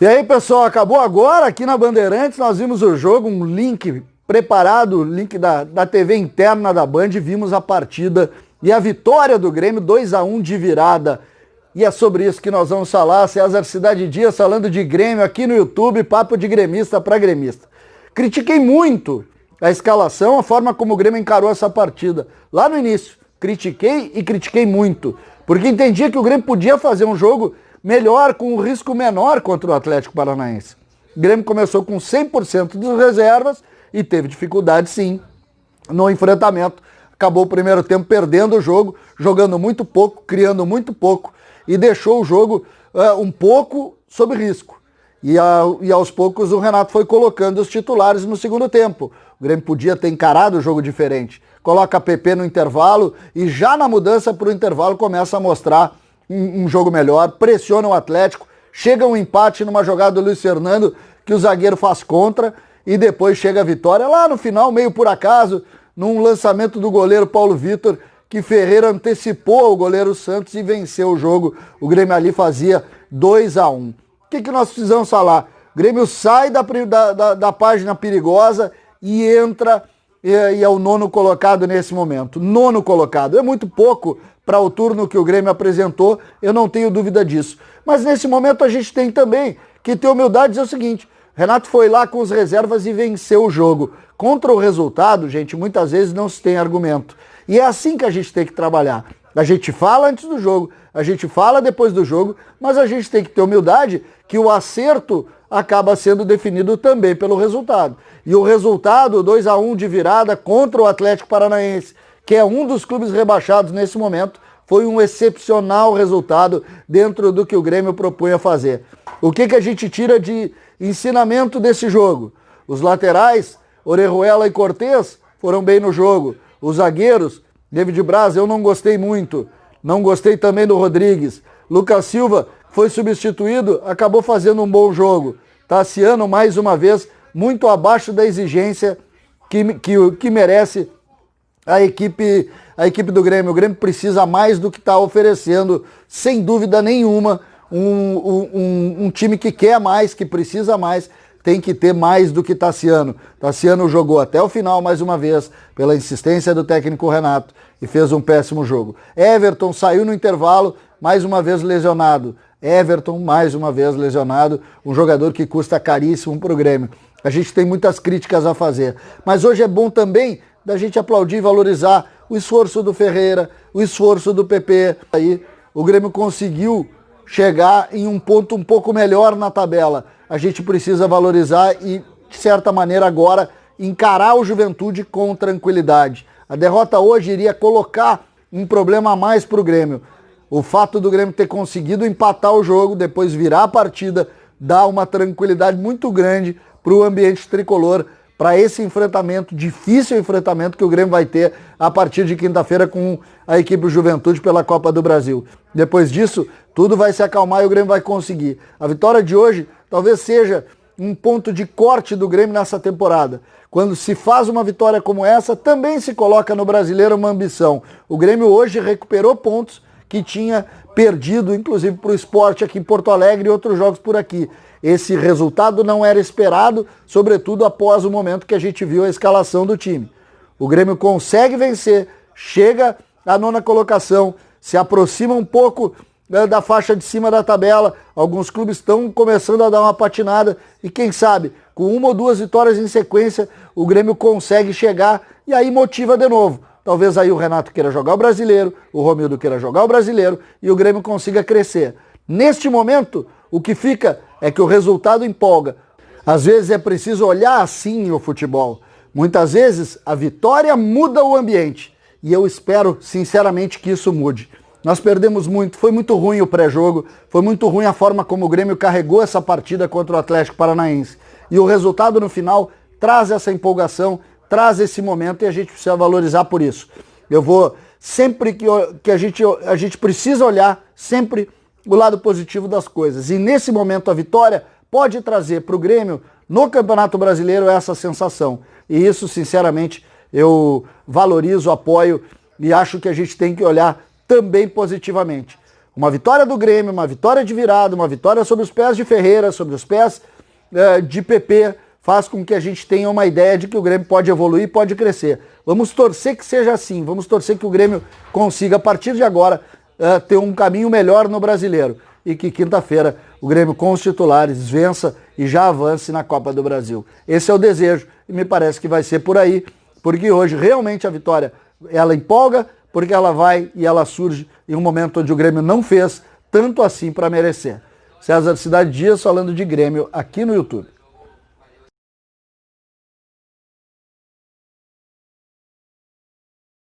E aí, pessoal, acabou agora aqui na Bandeirantes, nós vimos o jogo, um link preparado, link da TV interna da Band, vimos a partida e a vitória do Grêmio, 2-1 de virada. E é sobre isso que nós vamos falar. César Cidade Dias falando de Grêmio aqui no YouTube, papo de gremista para gremista. Critiquei muito a escalação, a forma como o Grêmio encarou essa partida. Lá no início, critiquei muito, porque entendia que o Grêmio podia fazer um jogo melhor, com um risco menor contra o Atlético Paranaense. O Grêmio começou com 100% das reservas e teve dificuldade sim no enfrentamento. Acabou o primeiro tempo perdendo o jogo, jogando muito pouco, criando muito pouco e deixou o jogo um pouco sob risco. E aos poucos o Renato foi colocando os titulares no segundo tempo. O Grêmio podia ter encarado o jogo diferente. Coloca a PP no intervalo e já na mudança para o intervalo começa a mostrar um jogo melhor, pressiona o Atlético, chega um empate numa jogada do Luiz Fernando que o zagueiro faz contra e depois chega a vitória lá no final, meio por acaso, num lançamento do goleiro Paulo Vitor, que Ferreira antecipou o goleiro Santos e venceu o jogo. O Grêmio ali fazia 2-1. O que nós precisamos falar? O Grêmio sai da página perigosa e entra e é o nono colocado nesse momento. Nono colocado. É muito pouco para o turno que o Grêmio apresentou, eu não tenho dúvida disso. Mas nesse momento a gente tem também que ter humildade e dizer o seguinte: Renato foi lá com as reservas e venceu o jogo. Contra o resultado, gente, muitas vezes não se tem argumento. E é assim que a gente tem que trabalhar. A gente fala antes do jogo, a gente fala depois do jogo, mas a gente tem que ter humildade que o acerto acaba sendo definido também pelo resultado. E o resultado, 2-1 de virada contra o Atlético Paranaense, que é um dos clubes rebaixados nesse momento, foi um excepcional resultado dentro do que o Grêmio propunha fazer. O que a gente tira de ensinamento desse jogo? Os laterais, Orejuela e Cortez, foram bem no jogo. Os zagueiros, David Braz, eu não gostei muito. Não gostei também do Rodrigues. Lucas Silva foi substituído, acabou fazendo um bom jogo. Tassiano, mais uma vez, muito abaixo da exigência que merece a equipe do Grêmio. O Grêmio precisa mais do que está oferecendo, sem dúvida nenhuma. Um time que quer mais, que precisa mais, tem que ter mais do que Tassiano. Tassiano jogou até o final mais uma vez, pela insistência do técnico Renato, e fez um péssimo jogo. Everton saiu no intervalo, mais uma vez lesionado. Everton, mais uma vez lesionado, um jogador que custa caríssimo para o Grêmio. A gente tem muitas críticas a fazer, mas hoje é bom também da gente aplaudir e valorizar o esforço do Ferreira, o esforço do PP. Aí o Grêmio conseguiu chegar em um ponto um pouco melhor na tabela. A gente precisa valorizar e, de certa maneira, agora encarar o Juventude com tranquilidade. A derrota hoje iria colocar um problema a mais para o Grêmio. O fato do Grêmio ter conseguido empatar o jogo, depois virar a partida, dá uma tranquilidade muito grande para o ambiente tricolor, para esse enfrentamento, difícil enfrentamento que o Grêmio vai ter a partir de quinta-feira com a equipe Juventude pela Copa do Brasil. Depois disso, tudo vai se acalmar e o Grêmio vai conseguir. A vitória de hoje talvez seja um ponto de corte do Grêmio nessa temporada. Quando se faz uma vitória como essa, também se coloca no Brasileiro uma ambição. O Grêmio hoje recuperou pontos que tinha perdido, inclusive para o Sport aqui em Porto Alegre e outros jogos por aqui. Esse resultado não era esperado, sobretudo após o momento que a gente viu a escalação do time. O Grêmio consegue vencer, chega à nona colocação, se aproxima um pouco da faixa de cima da tabela. Alguns clubes estão começando a dar uma patinada e quem sabe, com uma ou duas vitórias em sequência, o Grêmio consegue chegar e aí motiva de novo. Talvez aí o Renato queira jogar o Brasileiro, o Romildo queira jogar o Brasileiro e o Grêmio consiga crescer. Neste momento, o que fica é que o resultado empolga. Às vezes é preciso olhar assim o futebol. Muitas vezes a vitória muda o ambiente e eu espero sinceramente que isso mude. Nós perdemos muito, foi muito ruim o pré-jogo, foi muito ruim a forma como o Grêmio carregou essa partida contra o Atlético Paranaense. E o resultado no final traz essa empolgação, traz esse momento e a gente precisa valorizar por isso. Eu vou, sempre que a gente precisa olhar sempre o lado positivo das coisas. E nesse momento a vitória pode trazer para o Grêmio, no Campeonato Brasileiro, essa sensação. E isso, sinceramente, eu valorizo, apoio e acho que a gente tem que olhar também positivamente. Uma vitória do Grêmio, uma vitória de virada, uma vitória sobre os pés de Ferreira, sobre os pés de PP, faz com que a gente tenha uma ideia de que o Grêmio pode evoluir, pode crescer. Vamos torcer que seja assim, vamos torcer que o Grêmio consiga, a partir de agora, ter um caminho melhor no Brasileiro. E que quinta-feira o Grêmio com os titulares vença e já avance na Copa do Brasil. Esse é o desejo e me parece que vai ser por aí, porque hoje realmente a vitória, ela empolga, porque ela vai e ela surge em um momento onde o Grêmio não fez tanto assim para merecer. César Cidade Dias falando de Grêmio aqui no YouTube.